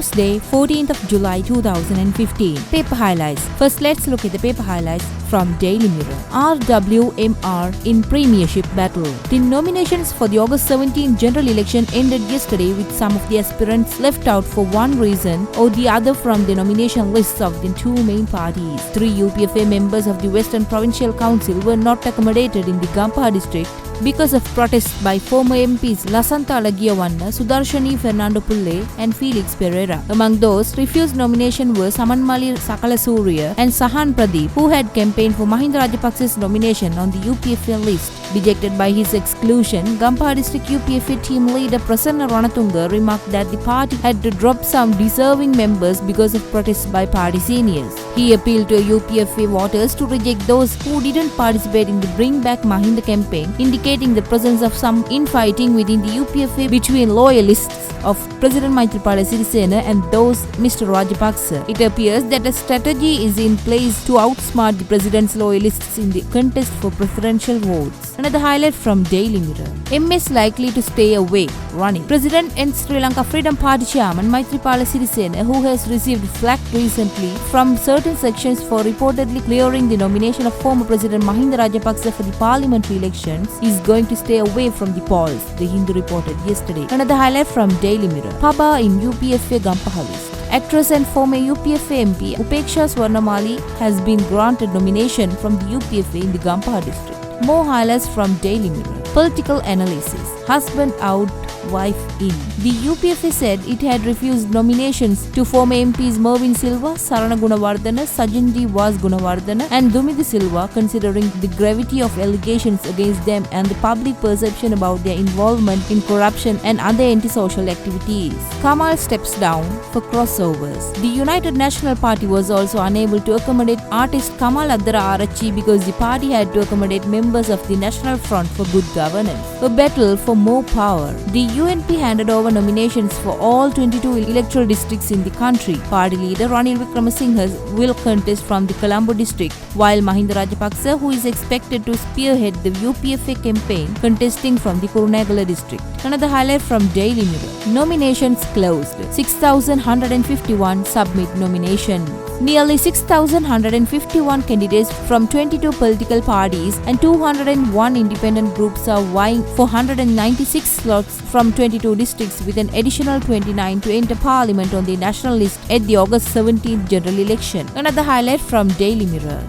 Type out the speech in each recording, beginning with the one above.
Tuesday, 14th of July 2015. Paper highlights. First, let's look at the paper highlights from Daily Mirror. RWMR in Premiership Battle. The nominations for the August 17 general election ended yesterday with some of the aspirants left out for one reason or the other from the nomination lists of the two main parties. 3 UPFA members of the Western Provincial Council were not accommodated in the Gampaha district because of protests by former MPs Lasantha Alagiyawanna, Sudarshani Fernando Pulle and Felix Pereira. Among those refused nomination were Samanmali Sakalasuriya and Sahan Pradeep, who had campaigned for Mahinda Rajapaksa's nomination on the UPFA list. Dejected by his exclusion, Gampaha district UPFA team leader Prasanna Ranatunga remarked that the party had to drop some deserving members because of protests by party seniors. He appealed to UPFA voters to reject those who didn't participate in the Bring Back Mahinda campaign, indicating the presence of some infighting within the UPFA between loyalists of President Maithripala Sirisena and those Mr. Rajapaksa. It appears that a strategy is in place to outsmart the president's loyalists in the contest for preferential votes. Another highlight from Daily Mirror. MS likely to stay away, running. President and Sri Lanka Freedom Party chairman Maithripala Sirisena, who has received flack recently from certain sections for reportedly clearing the nomination of former President Mahinda Rajapaksa for the parliamentary elections, is going to stay away from the polls, The Hindu reported yesterday. Another highlight from Daily Mirror. Paba in UPFA Gampaha list. Actress and former UPFA MP Upeksha Swarnamali has been granted nomination from the UPFA in the Gampaha district. More highlights from Daily Mirror. Political analysis. Husband out, wife in. The UPFA said it had refused nominations to former MPs Mervin Silva, Sarana Gunawardena, Sajin D. Was Gunawardena and Dumidi Silva, considering the gravity of allegations against them and the public perception about their involvement in corruption and other antisocial activities. Kamal steps down for crossovers. The United National Party was also unable to accommodate artist Kamal Addara Arachi because the party had to accommodate members of the National Front for Good Governance. A battle for more power. The UNP handed over nominations for all 22 electoral districts in the country. Party leader Ranil Wickremesinghe will contest from the Colombo district, while Mahinda Rajapaksa, who is expected to spearhead the UPFA campaign, contesting from the Kurunegala district. Another highlight from Daily Mirror. Nominations closed. 6,151 submit nominations. Nearly 6,151 candidates from 22 political parties and 201 independent groups are vying for 196 slots from 22 districts, with an additional 29 to enter parliament on the national list at the August 17th general election. Another highlight from Daily Mirror.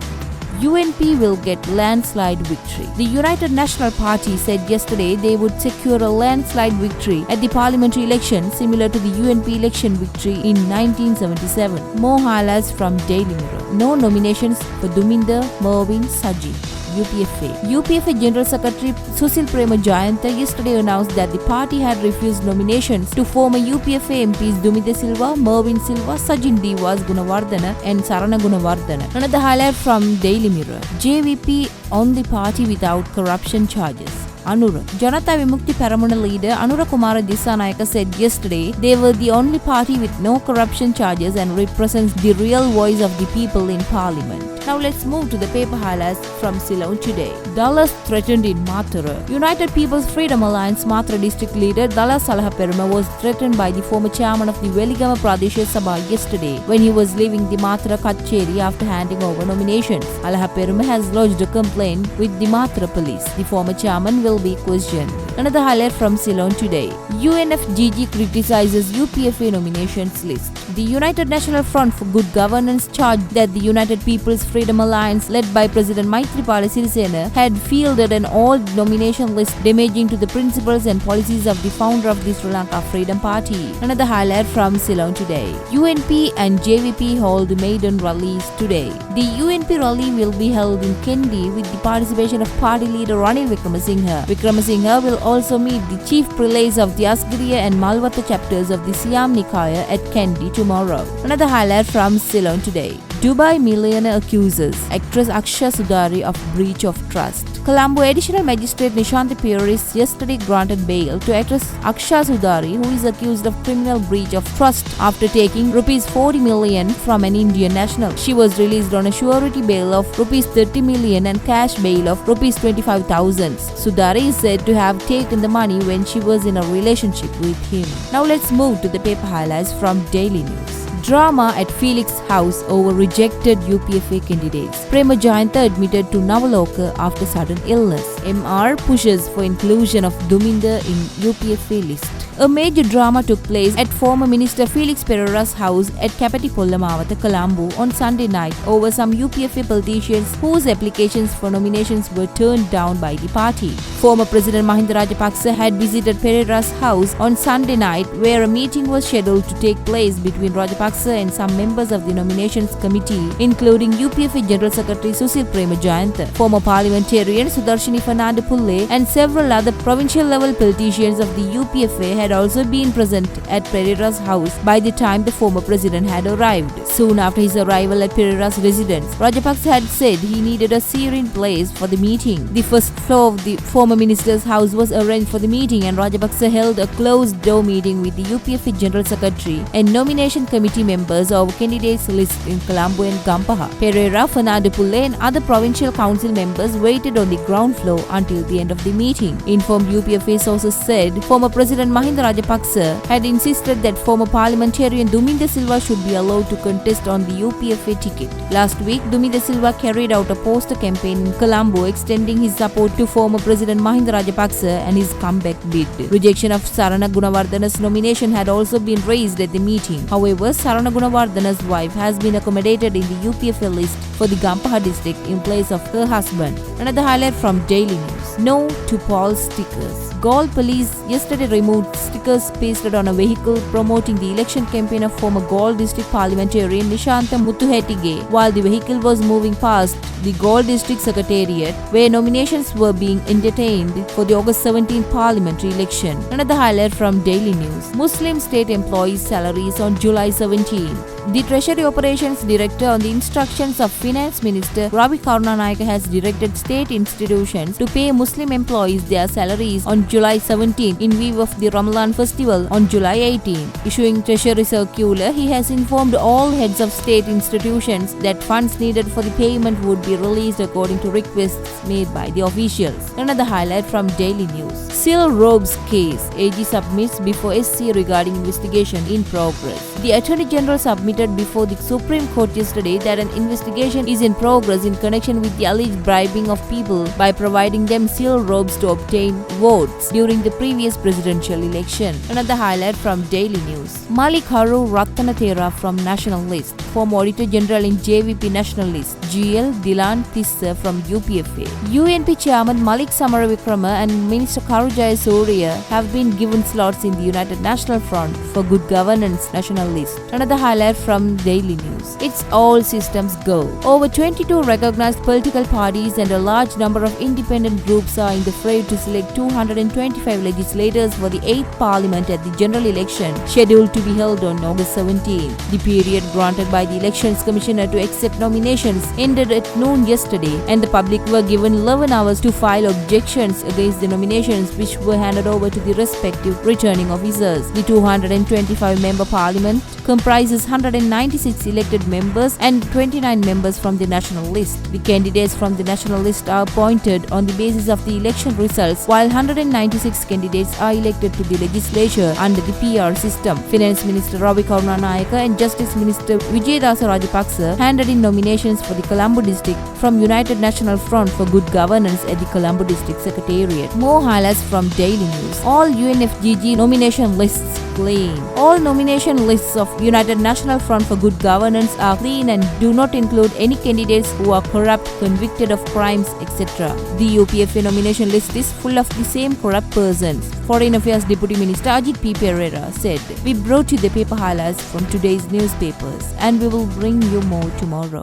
UNP will get landslide victory. The United National Party said yesterday they would secure a landslide victory at the parliamentary election similar to the UNP election victory in 1977. More highlights from Daily Mirror. No nominations for Duminder, Mervin, Sajid. UPFA General Secretary Susil Prema Jayanta yesterday announced that the party had refused nominations to former UPFA MPs Dumida Silva, Mervin Silva, Sajin D. Was Gunawardena and Sarana Gunawardena. Another highlight from Daily Mirror. JVP on the party without corruption charges. Anura. Janata Vimukti Paramuna leader Anura Kumara Dissanayaka said yesterday they were the only party with no corruption charges and represents the real voice of the people in parliament. Now let's move to the paper highlights from Ceylon today. Dallas threatened in Mathura. United People's Freedom Alliance Mathura district leader Dalla Salahaperuma was threatened by the former chairman of the Veligama Pradesh Sabha yesterday when he was leaving the Mathura Kacheri after handing over nominations. Alahaperuma has lodged a complaint with the Mathura police. The former chairman will be questioned. Another highlight from Ceylon today. UNFGG criticizes UPFA nominations list. The United National Front for Good Governance charged that the United People's Freedom Alliance, led by President Maithripala Sirisena, had fielded an old nomination list damaging to the principles and policies of the founder of the Sri Lanka Freedom Party. Another highlight from Ceylon today. UNP and JVP hold maiden rallies today. The UNP rally will be held in Kendi with the participation of party leader Ranil Wickremesinghe. Wickremesinghe will also meet the chief prelates of the Asgiriya and Malwata chapters of the Siam Nikaya at Kendi tomorrow. Another highlight from Ceylon today. Dubai millionaire accuses actress Aksha Sudari of breach of trust. Colombo Additional Magistrate Nishant Pieris yesterday granted bail to actress Aksha Sudari, who is accused of criminal breach of trust after taking rupees 40 million from an Indian national. She was released on a surety bail of rupees 30 million and cash bail of rupees 25,000. Sudari is said to have taken the money when she was in a relationship with him. Now let's move to the paper highlights from Daily News. Drama at Felix house over rejected UPFA candidates. Prema Jayantha admitted to Navaloka after sudden illness. MR pushes for inclusion of Duminda in UPFA list. A major drama took place at former Minister Felix Pereira's house at Kapati Pollamawatha, Colombo on Sunday night over some UPFA politicians whose applications for nominations were turned down by the party. Former President Mahinda Rajapaksa had visited Pereira's house on Sunday night, where a meeting was scheduled to take place between Rajapaksa and some members of the nominations committee, including UPFA General Secretary Susil Prema Jayantha, former parliamentarian Sudarshini Fernando Pulle, and several other provincial level politicians of the UPFA had also been present at Pereira's house by the time the former president had arrived. Soon after his arrival at Pereira's residence, Rajapaksa had said he needed a serene place for the meeting. The first floor of the former minister's house was arranged for the meeting, and Rajapaksa held a closed-door meeting with the UPFA General Secretary and nomination committee members of candidates list in Colombo and Gampaha. Pereira, Fernando Pulle and other provincial council members waited on the ground floor until the end of the meeting. Informed UPFA sources said former President Mahinda Rajapaksa had insisted that former parliamentarian Duminda Silva should be allowed to contest on the UPFA ticket. Last week, Duminda Silva carried out a poster campaign in Colombo extending his support to former President Mahinda Rajapaksa and his comeback bid. Rejection of Sarana Gunawardana's nomination had also been raised at the meeting. However, Sarana Gunawardana's wife has been accommodated in the UPFA list for the Gampaha district in place of her husband. Another highlight from Daily News. No to poll stickers. Galle police yesterday removed stickers pasted on a vehicle promoting the election campaign of former Galle district parliamentarian Nishantha Muthuhettige while the vehicle was moving past the Galle district secretariat, where nominations were being entertained for the August 17 parliamentary election. Another highlight from Daily News. Muslim state employees' salaries on July 17. The Treasury Operations Director, on the instructions of Finance Minister Ravi Karunanayake, has directed state institutions to pay Muslim employees their salaries on July 17 in view of the Ramadan festival on July 18. Issuing Treasury circular, he has informed all heads of state institutions that funds needed for the payment would be released according to requests made by the officials. Another highlight from Daily News. Seal robes case. AG submits before SC regarding investigation in progress. The Attorney General submitted before the Supreme Court yesterday that an investigation is in progress in connection with the alleged bribing of people by providing them seal robes to obtain votes during the previous presidential election. Another highlight from Daily News. Malik Haru Rattanathera from National List. Former Auditor General in JVP National List. GL Dilan Tissa from UPFA. UNP Chairman Malik Samaravikrama and Minister Karujaya Surya have been given slots in the United National Front for Good Governance National List. Another highlight from Daily News. It's all systems go. Over 22 recognized political parties and a large number of independent groups are in the fray to select 225 legislators for the 8th Parliament at the general election scheduled to be held on August 17. The period granted by the Elections Commissioner to accept nominations ended at noon yesterday, and the public were given 11 hours to file objections against the nominations, which were handed over to the respective returning officers. The 225-member Parliament comprises 196 elected members and 29 members from the national list. The candidates from the national list are appointed on the basis of the election results, while 196 candidates are elected to the legislature under the PR system. Finance Minister Ravi Karunanayake and Justice Minister Vijayadasa Rajapaksa handed in nominations for the Colombo district from United National Front for Good Governance at the Colombo District Secretariat. More highlights from Daily News. All UNFGG nomination lists clean. All nomination lists of United National Front for Good Governance are clean and do not include any candidates who are corrupt, convicted of crimes, etc. The UPFA nomination list is full of the same corrupt persons. Foreign Affairs Deputy Minister Ajit P. Pereira said, "We brought you the paper highlights from today's newspapers and we will bring you more tomorrow."